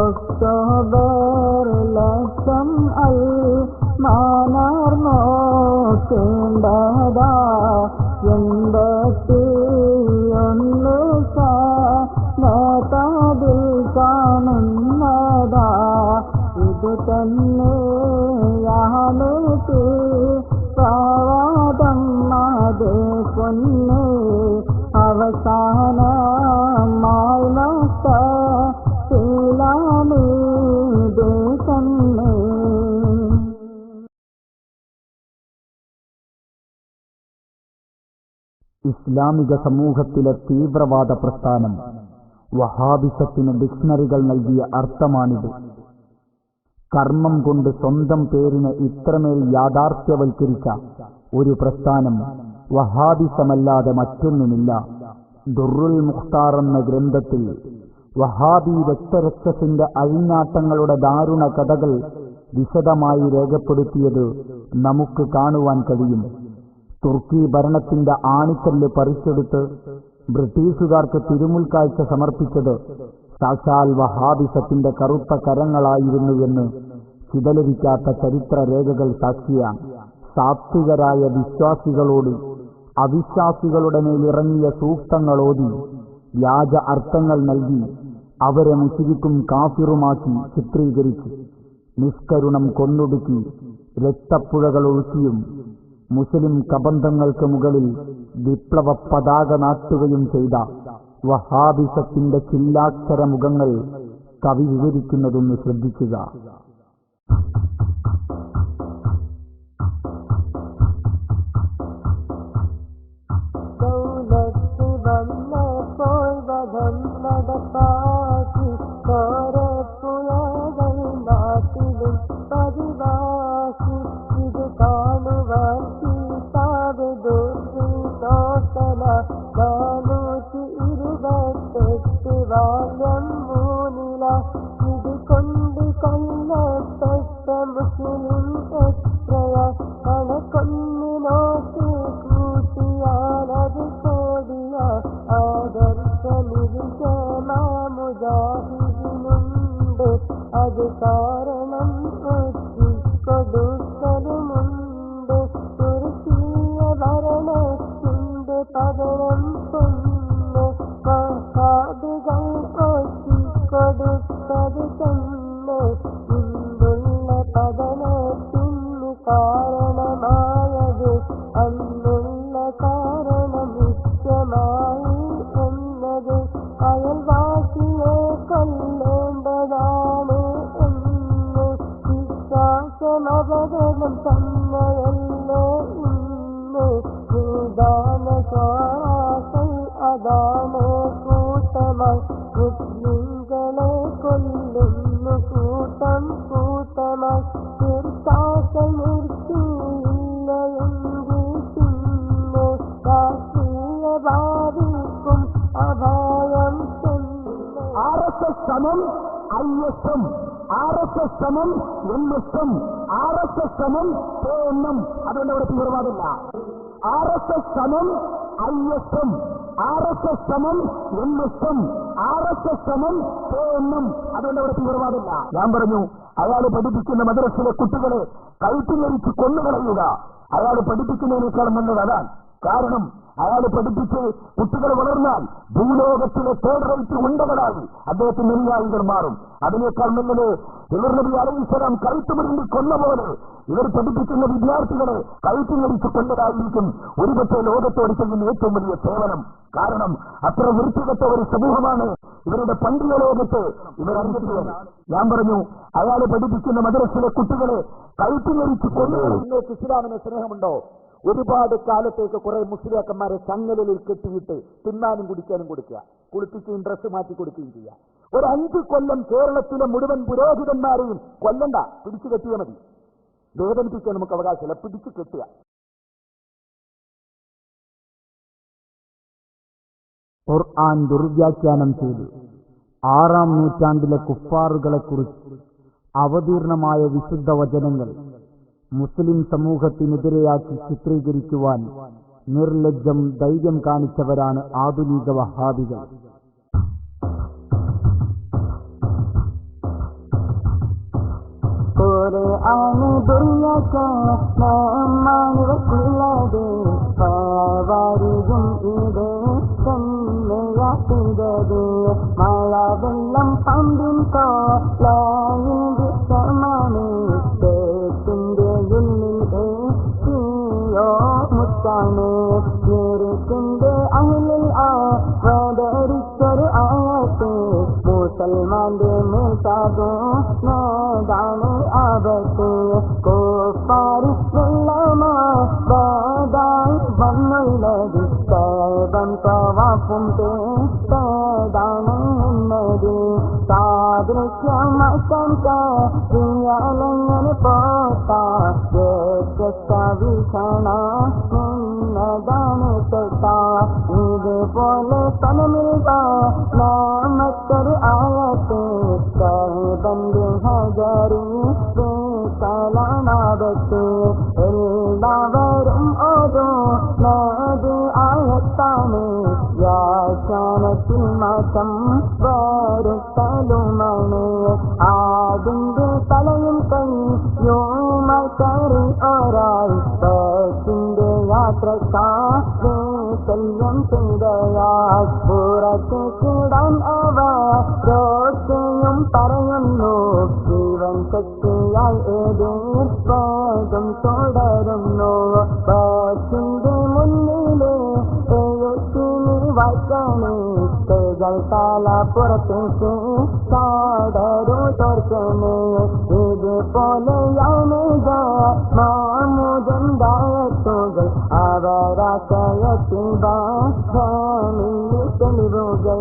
ഒക്ടോബർ ലക്ഷം മാനാർ നോക്കേണ്ടതാ 81 നേതാവിൽ കാണുന്നതാ ഇത് തന്നെയാണ് പ്രവാദം അതേ കൊന്നെ അവസാനമായി നഷ്ട ശീലാമീത് തന്നെ. ഇസ്ലാമിക സമൂഹത്തിലെ തീവ്രവാദ പ്രസ്ഥാനം വഹാബിസത്തിന് ഡിക്ഷണറികൾ നൽകിയ അർത്ഥമാണിത്. കർമ്മം കൊണ്ട് സ്വന്തം പേരിനെ ഇത്രമേൽ യാഥാർത്ഥ്യവൽക്കരിച്ച ഒരു പ്രസ്ഥാനം വഹാബിസമല്ലാതെ മറ്റൊന്നുമില്ല. ദുർറുൽ മുഖ്താർ എന്ന ഗ്രന്ഥത്തിൽ വഹാബി രക്തരക്ഷസിന്റെ അഴിഞ്ഞാട്ടങ്ങളുടെ ദാരുണ കഥകൾ വിശദമായി രേഖപ്പെടുത്തിയത് നമുക്ക് കാണുവാൻ കഴിയും. തുർക്കി ഭരണത്തിന്റെ ആണിക്കല്ല് പറിച്ചെടുത്ത് ബ്രിട്ടീഷുകാർക്ക് തിരുമുൽക്കാഴ്ച സമർപ്പിച്ചത് സാക്ഷാൽ വഹാബിസത്തിന്റെ കറുത്ത കരങ്ങളായിരുന്നുവെന്ന് ചിതലരിക്കാത്ത ചരിത്ര രേഖകൾ സാക്ഷിയാണ്. സാത്വികരായ വിശ്വാസികളോട് അവിശ്വാസികളുടെ മേലിറങ്ങിയ സൂക്തങ്ങളോതി വ്യാജ അർത്ഥങ്ങൾ നൽകി അവരെ മുശ്രിക്കും കാഫിറുമാക്കി ചിത്രീകരിച്ചു. നിഷ്കരുണം കൊന്നൊടുക്കി രക്തപ്പുഴകൾ ഒഴുക്കിയും മുസ്ലിം കബന്ധങ്ങൾക്ക് മുകളിൽ വിപ്ലവ പതാക നാട്ടുകയും ചെയ്ത വഹാബിസത്തിന്റെ ചില്ലാക്ഷര മുഖങ്ങൾ കവി വിവരിക്കുന്നതൊന്ന് ശ്രദ്ധിക്കുക. കാരണമായത് അന്നുള്ള കാരണം നിത്യമായി എന്നത് അയൽവാസിയെ കൊല്ലേണ്ടതാണ് എന്ന് വിശ്വാസമപകടം തന്നെയല്ലേ ഇന്ന് വിധാന സ്വാരാക്കൾ അതാണ് കൂട്ടമായി മുസ്ലിങ്ങളെ കൊല്ലുന്നു കൂട്ടം കൂട്ടമായി തീർച്ചാക്കൾ നിർത്തിയില്ലയെങ്കിൽ പിന്നെ രാഷ്ട്രീയവാദിക്കും അഭയം RSS സമം ISM, RSS സമം MSM, RSS സമം KNM. അതുകൊണ്ട് അവിടെ തീവ്രവാദമില്ല. RSS സമം ISM, RSS സമം MSM, RSS സമം KNM. അതുകൊണ്ട് അവിടെ തീവ്രവാദമില്ല. ഞാൻ പറഞ്ഞു, അയാൾ പഠിപ്പിക്കുന്ന മദ്രസയിലെ കുട്ടികളെ കഴുത്തിലരിച്ച് കൊന്നുകളയുക. അയാൾ പഠിപ്പിക്കുന്നതിനേക്കാളും നല്ലത് അതാണ്. കാരണം അയാൾ പഠിപ്പിച്ച് കുട്ടികൾ വളർന്നാൽ ഭൂലോകത്തിലെ തേർഡ് റേറ്റ് ഉണ്ടകളായി അദ്ദേഹത്തിന്റെ അനുയായികൾ മാറും. അതിനേക്കാൾ നല്ലത് ഹിദർ നബി അലൈഹിസ്സലാം കഴുത്തുപിടിച്ച് കൊന്ന പോലെ ഇവർ പഠിപ്പിക്കുന്ന വിദ്യാർത്ഥികളെ കഴുത്തിലരിച്ച് കൊന്നതായിരിക്കും ഒരുപക്ഷെ ലോകത്തോട് ചെയ്യുന്ന ഏറ്റവും വലിയ സേവനം. കാരണം അത്ര വൃത്തികെട്ട ഒരു സമൂഹമാണ് ഇവരുടെ പണ്ഡിത ലോകത്ത് ഇവർ അറിഞ്ഞിട്ടുള്ളത്. ഞാൻ പറഞ്ഞു, അയാൾ പഠിപ്പിക്കുന്ന മദ്രസയിലെ കുട്ടികളെ കഴുത്തിലരിച്ച് കൊന്നുകളെ ഇസ്ലാമിന് സ്നേഹമുണ്ടോ? ഒരുപാട് കാലത്തേക്ക് കുറെ മുസ്ലിയാക്കന്മാരെ ചങ്ങലിൽ കെട്ടിയിട്ട് തിന്നാനും കുടിക്കാനും കൊടുക്കുക, കുളിപ്പിക്കുകയും ഡ്രസ്സ് മാറ്റി കൊടുക്കുകയും ചെയ്യുക. ഒരു 5 കൊല്ലം കേരളത്തിലെ മുഴുവൻ പുരോഹിതന്മാരെയും കൊല്ലണ്ട, പിടിച്ചു കെട്ടിയാൽ മതി. വേദനിപ്പിക്കാൻ നമുക്ക് അവകാശമില്ല, പിടിച്ചു കെട്ടുക. ഖുർആൻ ദുർവ്യാഖ്യാനം ചെയ്തു 6-ാം നൂറ്റാണ്ടിലെ കുഫാറുകളെക്കുറിച്ച് അവതീർണമായ വിശുദ്ധ വചനങ്ങൾ മുസ്ലിം സമൂഹത്തിനെതിരെയാക്കി ചിത്രീകരിക്കുവാൻ നിർലജ്ജം ധൈര്യം കാണിച്ചവരാണ് ആധുനിക വഹാബികൾ. ഖുർആൻ ദുർവ്യാഖ്യാനമാനുള്ളത് വാരികും ഇത് തന്നെയാക്കിയത് മഴ വെള്ളം പമ്പിൻ തോലായിൻ വിഷമാണ് തേക്കിന്റെ ഉള്ളിൽ തീയോ മുത്താണ് ചെറുക്കിന്റെ അഹ്ലിൽ അവതരിച്ചൊരു ആയത്ത് മുസൽമാന്റെ മേൽത്താകും നേതാണ് ആപത്ത് കോപ്പാരി വെള്ളമോ വേദായി വന്നുള്ളത് തേവം തവാഫും തേതാണ് എന്നത് സാദൃശ്യമസം കരിയാലെങ്ങനെ പോട്ടാ വ്യത്യസ്ത വീക്ഷണ നിന്നതാണ് തൊട്ടാ ഇതുപോലെ പണമില്ല നാമത്തൊരു ആയത്ത് തേവന്റെ ഹജറി ാടത്ത് എല്ലാവരും ഓരോ നദി ആയത്താണ് വ്യാഖ്യാനത്തിൽ മാറ്റം വരുത്തലുമാണ് ആദിന്റെ തലയും കൈയുമായി കയറി ഒരാൾ ബസിന്റെ യാത്രക്കാര്യം ചെയ്തയാൾ പുറത്തേക്കിടാൻ അവരോക്കെയും പറയുന്നു ജീവൻ ശക്തിയായി ഏതും തുടരുന്നു ബസിന്റെ മുന്നിലെ വായിക്കണേ തേകൾ തല പുറത്തേക്ക് ചാടരു തോർക്കണേ ഇതുപോലെയാണ് മാമുദന്തായത്തുകൾ അവരാശയത്തിൽ തെളിവുകൾ.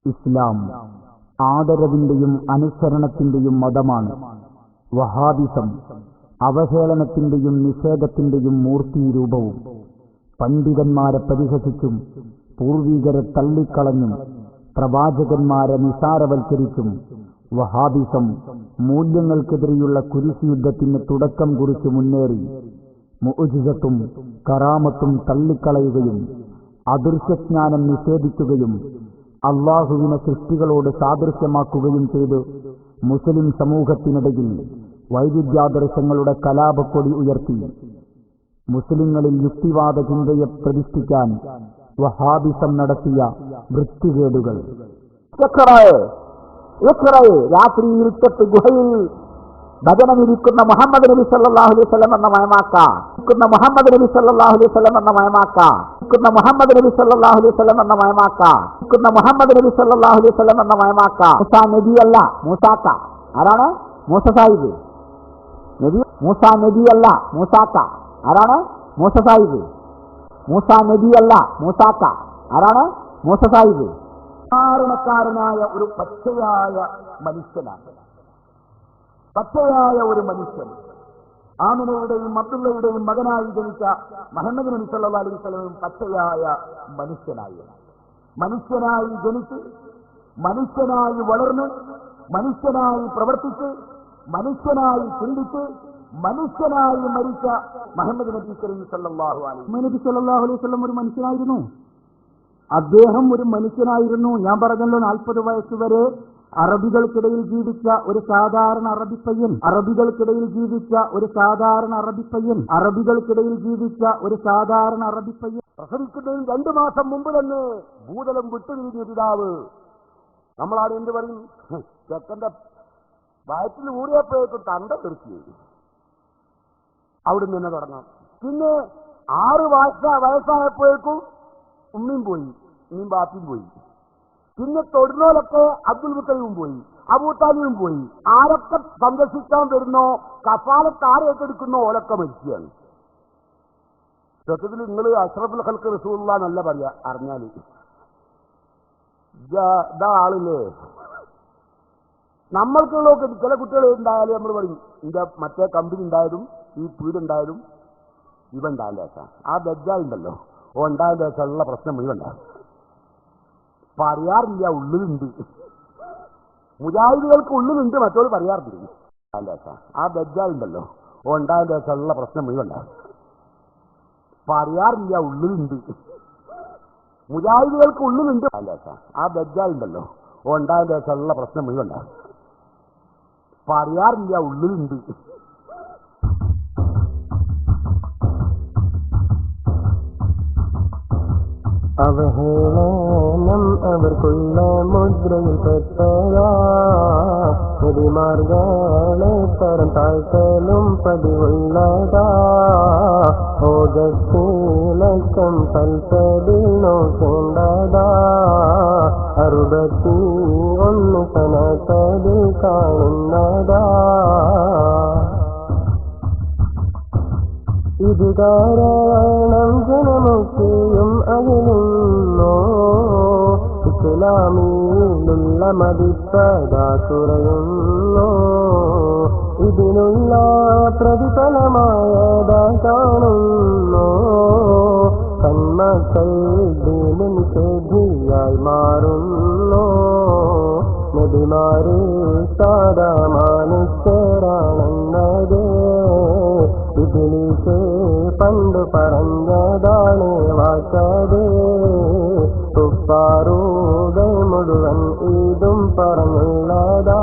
ഇസ്ലാം ആദരവിന്റെയും അനുസരണത്തിന്റെയും മതമാണ്. വഹാബിസം അവഹേളനത്തിന്റെയും നിഷേധത്തിന്റെയും മൂർത്തിരൂപവും. പണ്ഡിതന്മാരെ പരിഹസിച്ചും പൂർവികരെ തള്ളിക്കളഞ്ഞും പ്രവാചകന്മാരെ നിസാരവൽക്കരിച്ചും വഹാബിസം മൂല്യങ്ങൾക്കെതിരെയുള്ള കുരിശുയുദ്ധത്തിന് തുടക്കം കുറിച്ച് മുന്നേറി മുഅ്ജിസത്തും കറാമത്തും തള്ളിക്കളയുകയും അദൃശ്യജ്ഞാനം നിഷേധിക്കുകയും അള്ളാഹുവിനെ സൃഷ്ടികളോട് സാദൃശ്യമാക്കുകയും ചെയ്ത് മുസ്ലിം സമൂഹത്തിനിടയിൽ വൈരുദ്ധ്യാദർശങ്ങളുടെ കലാപക്കൊടി ഉയർത്തി. മുസ്ലിങ്ങളിൽ യുക്തിവാദ ചിന്തയെ പ്രതിഷ്ഠിക്കാൻ വഹാബിസം നടത്തിയ വൃത്തികേടുകൾ. രാത്രി ഇരുട്ടത്ത് ഗുഹയിൽ ഭജനമിരിക്കുന്ന മുഹമ്മദ് നബി സല്ലല്ലാഹു അലൈഹി വസല്ലം എന്ന മയമാക്ക, മുഹമ്മദ് നബി സല്ലല്ലാഹു അലൈഹി വസല്ലം എന്ന മയമാക്ക, മുഹമ്മദ് നബി സല്ലല്ലാഹു അലൈഹി വസല്ലം എന്ന മയമാക്ക, മുഹമ്മദ് നബി സല്ലല്ലാഹു അലൈഹി വസല്ലം എന്ന മയമാക്ക. മൂസാ നബിയല്ല, മൂസാക്ക. ആരാണ്? മൂസ സാഹിബ്. നബി മൂസാ നബിയല്ല, മൂസാക്ക. ആരാണ്? മൂസ സാഹിബ്. മൂസാ നബിയല്ല, മൂസാക്ക. ആരാണ്? മൂസ സാഹിബ്. കാരണക്കാരനായ ഒരു പച്ചയായ മനുഷ്യനാണ്. പച്ചയായ ഒരു മനുഷ്യൻ. ആമിനയുടെയും അബ്ദുള്ളയുടെയും മകനായി ജനിച്ച മുഹമ്മദ് നബി സല്ലല്ലാഹു അലൈഹി വസല്ലം പച്ചയായ മനുഷ്യനായി ജനിച്ച്, മനുഷ്യനായി വളർന്ന്, മനുഷ്യനായി പ്രവർത്തിച്ച്, മനുഷ്യനായി ചിന്തിച്ച്, മനുഷ്യനായി മരിച്ച മുഹമ്മദ് നബി സല്ലല്ലാഹു അലൈഹി വസല്ലം ഒരു മനുഷ്യനായിരുന്നു. അദ്ദേഹം ഒരു മനുഷ്യനായിരുന്നു. ഞാൻ പറഞ്ഞല്ലോ, 40 വയസ്സ് വരെ അറബികൾക്കിടയിൽ ജീവിച്ച ഒരു സാധാരണ അറബിപ്പയ്യൻ, പ്രസവിക്കുന്നതിന് 2 മാസം മുമ്പ് തന്നെ ഭൂതലം വിട്ടുതിരിഞ്ഞ പിതാവ്. നമ്മളാണ് എന്ത് പറയും, ചെക്കന്റെ വയറ്റിൽ ഊറിയപ്പോഴേക്കും തണ്ട തീർച്ചയായി. അവിടുന്ന് തന്നെ തുടങ്ങാം. പിന്നെ 6 വയസ്സായപ്പോഴേക്കും ഉമ്മയും പോയി, ഉമ്മയും ബാപ്പിയും പോയി. പിന്നെ തൊടുന്നോലൊക്കെ അബ്ദുൽ മുത്തലിബും പോയി, അബൂതാലിബും പോയി. ആരൊക്കെ സന്ദർശിക്കാൻ വരുന്നോ, കഫാലത്ത് ആരെ ഏറ്റെടുക്കുന്നോ ഓലൊക്കെ മരിക്കുകയാണ്. സത്യത്തിൽ നിങ്ങൾ അഷ്റഫുൽ ഖൽഖ് റസൂലുള്ളാഹി എന്നല്ല പറയാ, അറിഞ്ഞാല് ഇതാ ആളില്ലേ. നമ്മൾക്കുള്ളതൊക്കെ ചില കുട്ടികൾ ഉണ്ടായാലും നമ്മൾ പറയും, ഇതിന്റെ മറ്റേ കമ്പനി ഉണ്ടായതും ഈ വീടുണ്ടായതും ഇവ ഉണ്ടായാലും ശേഷം ആ ദജ്ജാലുണ്ടല്ലോ, ഓ ഉണ്ടായതിന്റെ ശേഷമുള്ള പ്രശ്നം മുഴുവൻ ഉണ്ടാകും. പറയാറില്ല, ഉള്ളിലുണ്ട്. മുജാഹിദുകൾക്ക് ഉള്ളിലുണ്ട്, മറ്റോട് പറയാറില്ല. ആ ദജ്ജാലുണ്ടല്ലോ, ഓ ഉണ്ടായതിന്റെ ശേഷമുള്ള പ്രശ്നം മുഴുവൻ ഉണ്ടാകും. പറയാറില്ല, ഉള്ളിലുണ്ട്. മുജാഹിദുകൾക്ക് ഉള്ളിലുണ്ട്. ആ ദജ്ജാലുണ്ടല്ലോ, ഓ ഉണ്ടായതിന്റെ ശേഷമുള്ള പ്രശ്നം മുഴുവൻ ഉണ്ടാകും. പറയാറില്ല, ഉള്ളിലുണ്ട്. അവഹേളനം അവർക്കുള്ള മുദ്രയിൽ പെട്ടതാ, നെടിമാർഗാളെ തരം താഴ്ത്തലും പതിവുള്ളതാ. ഓഗസ്റ്റിലക്കം തൽപ്പതിൽ നോക്കേണ്ടതാ, 61 സനത്തതിൽ കാണുന്നതാ. ഇത് കാരണം ജനമൊക്കെയും അകലുന്നോ, ഇസ്ലാമിലുള്ള മതിപ്പതാ കുറയുന്നോ. ഇതിനുള്ള പ്രതിഫലമായതാ കാണുന്നോ, കന്മക്കൾ ദീനിന് നിഷേധിയായി മാറുന്നോ. നബിമാരെ സാധാ മനുഷ്യരാണെന്നത് ഇബ്ലീസ് പണ്ട് പറഞ്ഞതാണ് വാക്കാതെ. കുഫാറുകൾ മുഴുവൻ ഇതും പറഞ്ഞുള്ളതാ,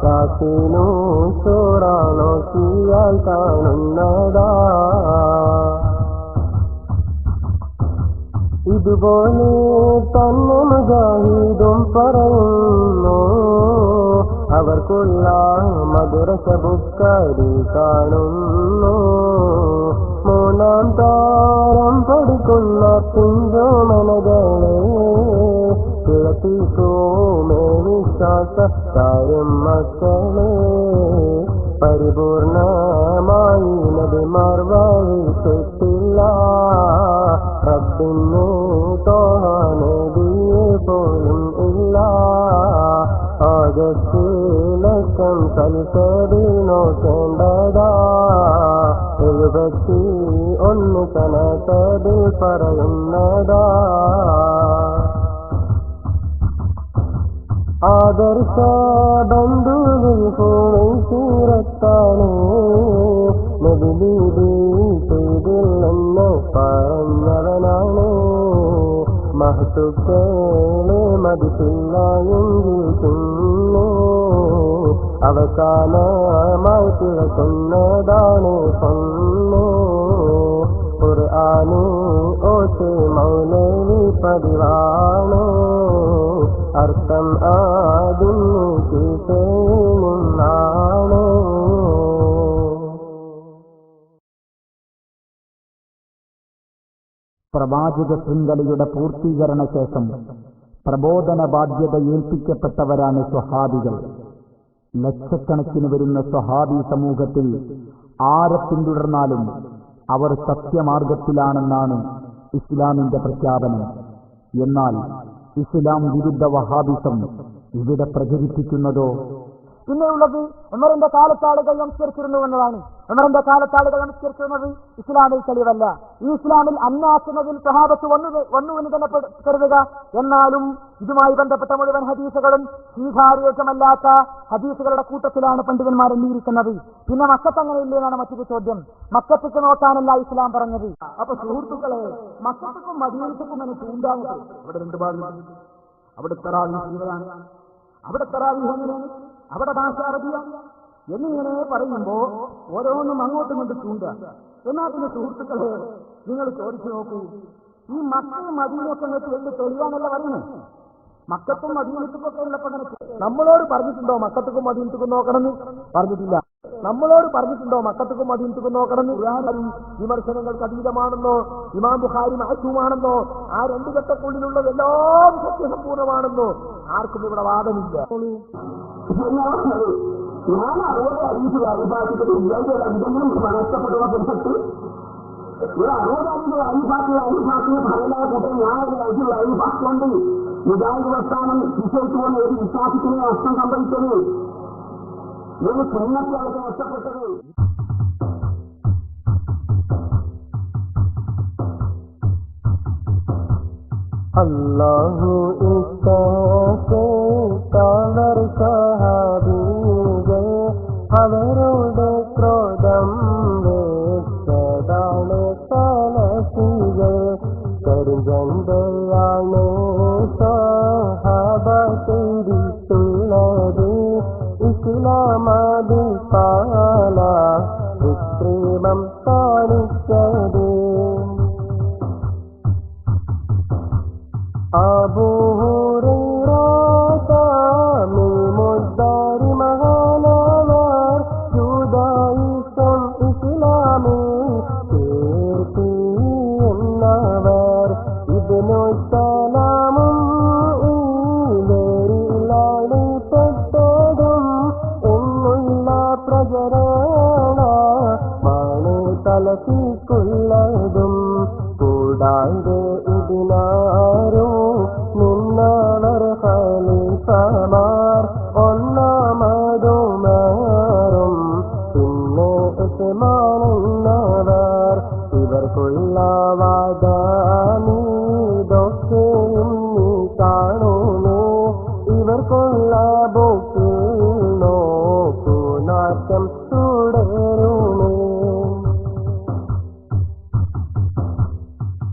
യാസീനു സൂറ നോക്കിയാൽ കാണുന്നതാ. ഇതുപോലെ തന്നെ മുജാഹിദും പറയുന്നു, അവർക്കുള്ള മദ്രസ ബുക്കാരി കാണുന്നു. 3-ാം താരം പഠിക്കുന്ന പിഞ്ചോ മനകളെ കിളത്തിക്കോമേ വിശ്വാസക്കാരും മക്കളെ. പരിപൂർണമായി നബിമാർ വായിച്ചിട്ടില്ല, റബ്ബിന് തോഹാനബിയെ പോലും ഇല്ല. ആഗസ്റ്റിലക്കം തൽപ്പതിൽ നോക്കേണ്ടതാ, 71 സനത്തതിൽ പറയുന്നതാ. ആദർശ ബന്ധുവിൽ സൂറത്താണ്, നബിലീതി ചെയ്തില്ലെന്ന് പറഞ്ഞവനാണ്. മഹത്തുക്കളെ മതിച്ചില്ല എങ്കിൽ പിന്നെ അവസാനമായി പിഴക്കുന്നതാണ് പൊന്ന്. ഖുർആന് ഓത്ത് മൗല പതിവാണ് അർത്ഥം അതിന് കേട്ടേനാണ്. പ്രവാചക ശൃംഖലയുടെ പൂർത്തീകരണ ശേഷം പ്രബോധന ബാധ്യത ഏൽപ്പിക്കപ്പെട്ടവരാണ് സ്വഹാബികൾ. ലക്ഷക്കണക്കിന് വരുന്ന സ്വഹാബി സമൂഹത്തിൽ ആരെ പിന്തുടർന്നാലും അവർ സത്യമാർഗത്തിലാണെന്നാണ് ഇസ്ലാമിന്റെ പ്രഖ്യാപനം. എന്നാൽ ഇസ്ലാം വിരുദ്ധ വഹാബിസം ഇവിടെ പ്രചരിപ്പിക്കുന്നതോ പിന്നെയുള്ളത് ഉമറിന്റെ കാലത്താളുകൾ നമസ്കരിച്ചിരുന്നു എന്നതാണ്. ഉമറിന്റെ കാലത്താളുകൾ നമസ്കരിച്ചിരുന്നത് ഇസ്ലാമിൽ തെളിവല്ല. ഈ ഇസ്ലാമിൽ അന്നാക്കുന്നതിൽ സഹാബത്ത് വന്നു എന്ന് തന്നെ കരുതുക. എന്നാലും ഇതുമായി ബന്ധപ്പെട്ട മുഴുവൻ ഹദീസുകളും സ്വീകാര്യോഗ്യമല്ലാത്ത ഹദീസുകളുടെ കൂട്ടത്തിലാണ് പണ്ഡിതന്മാർ എണ്ണിയിരിക്കുന്നത്. പിന്നെ മക്കത്ത് അങ്ങനെ ഇല്ലേ എന്നാണ് മറ്റൊരു ചോദ്യം. മക്കത്തേക്ക് നോക്കാനല്ല ഇസ്ലാം പറഞ്ഞത്. അപ്പൊ സുഹൃത്തുക്കളെ, മക്കത്തേക്കും മദീനത്തേക്കും എന്ന് ചൂണ്ടാകുന്നത് അവിടെ രണ്ട് ഭാഗം. അവിടെ തറാവീഹ്, അവിടെ തറാവീഹ് എങ്ങനെയാണ്, അവിടെ ഭാഷ അറബിയാണ് എന്നിങ്ങനെ പറയുമ്പോ ഓരോന്നും അങ്ങോട്ടും കൊണ്ട് ചൂണ്ട. എന്നാൽ പിന്നെ സുഹൃത്തുക്കളെ, നിങ്ങൾ ചോദിച്ചു നോക്കൂ, ഈ മക്കയും മദീനയൊക്കെ നിങ്ങൾക്ക് വലിയ തെളിവാണല്ലോ പറയുന്നത്. മക്കത്തും മദീനത്തുക്കൊക്കെ ഉള്ളപ്പോൾ നമ്മളോട് പറഞ്ഞിട്ടുണ്ടോ മക്കത്തുക്കും മദീനത്തുക്കും നോക്കണമെന്ന്? പറഞ്ഞിട്ടില്ല. നമ്മളോട് പറഞ്ഞിട്ടുണ്ടോ മക്കത്തുക്കും മദീനത്തുക്കും നോക്കണമെന്ന്? ഖുർആൻ വിമർശനങ്ങൾക്ക് അതീതമാണെന്നോ ഇമാം ബുഖാരി മഅ്സൂമാണെന്നോ ആ രണ്ടു ഘട്ടക്കുള്ളിലുള്ളതെല്ലാം സത്യസമ്പൂർണ്ണമാണെന്നോ ആർക്കും ഇവിടെ വാദമില്ല. ഞാൻ അവരുടെ അരീത് അഭിഭാഷകർ എന്തെങ്കിലും നഷ്ടപ്പെടുന്ന പുറത്ത് ഒരു 60 അരിഭാഷയെ ഫലമായ കൂട്ടം ഞാൻ അരിഭാഷുകൊണ്ട് മുജാഹിദ് പ്രസ്ഥാനം വിശ്വസിച്ചുകൊണ്ട് ഒരു വിശ്വാസത്തിന് നഷ്ടം സംഭവിച്ചത്, ഒരു സുന്നത്ത് അവർക്ക് നഷ്ടപ്പെട്ടത്. അല്ലാഹു ഇഷ്ടപ്പെട്ടവർ സഹാബികൾ, അവരുടെ ക്രോധം വെച്ചതാണ് സലഫികൾ. കരിഞ്ചന്തയാണ് സഹാബ ചെയ്തിട്ടുള്ളത്, ഇസ്ലാമതിൽ പാല കൃത്രിമം കാണിച്ചത്. അബൂ ഹുറൈറ തമീമുദ്ദാരി മഹാനവർ ജുദായിസം ഇസ്ലാമിൽ ചേർത്തി എന്നവർ ഇബ്നു സലാമും ഇവരിലടിപ്പെട്ടതും എന്നുള്ള പ്രചരണമാണ് തലത്തിക്കുള്ളതും. കൂടാതെ ഇതിനാരും നിന്നവർ ഖലീഫമാർ, ഒന്നാമതുമറും പിന്നെ ഉസ്മാനെന്നവർ. ഇവർക്കുള്ള വാദാനീതൊക്കെയും നീ കാണുമേ, ഇവർക്കുള്ള ബോക്കിൽ നോക്കൂ നാറ്റം തുടരുമേ.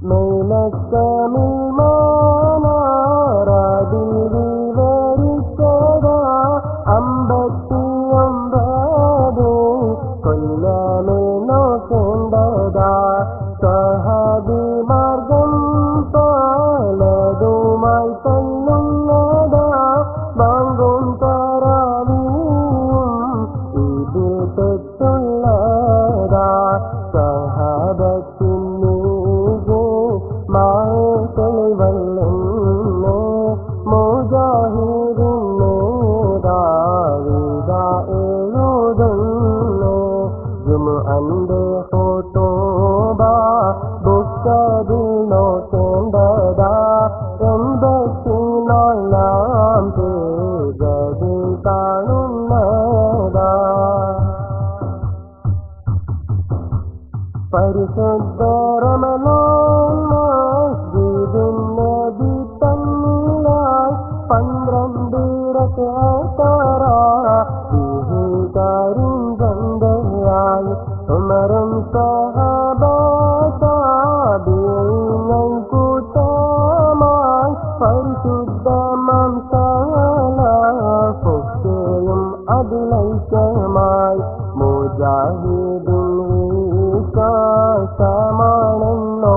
മേലക്കമിൽ മാനാറാതിൽ വിവരിച്ചതാ 59 കൊല്ലമേ നോക്കേണ്ടതാ. സഹാബി മാർഗം പലതുമായി തല്ലുന്നതാ, വാങ്ങും തറാവിയും ഇതിൽ തെറ്റുള്ളതാ. സഹാബത്തിന് തെളിവല്ലെന്ന് മുജാഹിദിനേതാവിത എഴുതുന്നു. ജുമുഅന്റെ ഹുതുബ ബുക്കതിൽ നോക്കേണ്ടതാ, എൺപത്തിനാലാം പേജതിൽ കാണുന്നതാ. പരിശുദ്ധ റമളാൻ മസ്ജിദുൻ നബി തന്നിലായി 12 റക്അത്ത് തറാവീഹ് കരിഞ്ചന്തയായി. ഉമറും സഹാബ താബിഈങ്ങൾ കൂട്ടമായി പരിശുദ്ധമാം സലഫൊക്കെയും അതിലൈക്യമായി. മുജാഹിദിൻ വിശ്വാസമാണെന്നോ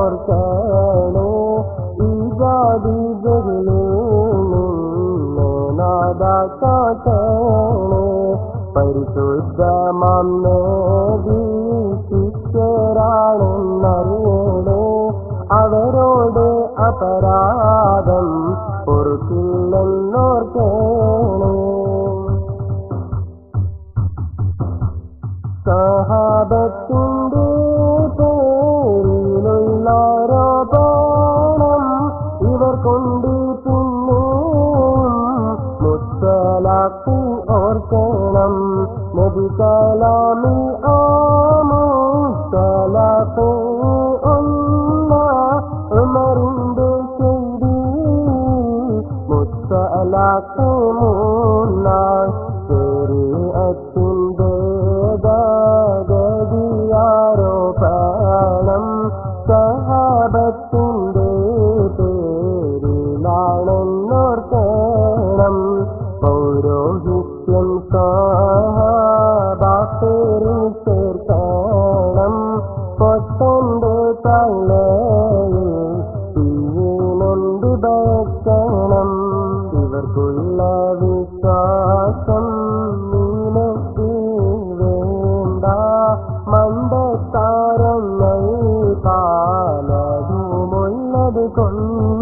കാട്ടണേ പരിശുദ്ധമാം നബി ശിഷ്യരാണെന്നറിയണേ അവരോട് അപരാധം പൊറുക്കില്ലെന്നോർക്കേണേ സഹാബത്തിന്റെ പേരിലുള്ള രോപണം ഇവർ കൊണ്ട് പിന്നെ മുത്തലാഖി ഓർക്കണം നബി കലാമിൽ മുത്തലാഖി ഒന്ന ഉമറിന്റെ ചെയ്തി മുത്തലാഖി മൂന്നാൾ ശരീഅത്തിന്റെ ഗതിയാരോപണം സഹാബത്തിന്റെ പേരിലാണെന്നോർക്കണം പൗരോഹിത്യം സഹാബാക്കരിൽ ചേർക്കണം പൊട്ടന്റെ തള്ളയിൽ തീയിനെന്ത് ഭയക്കണം ഇവർക്കുള്ള വിശ്വാസം നിനക്ക് വേണ്ട മണ്ടത്താരങ്ങൾ പാലതുമുള്ളത് കൊണ്ട്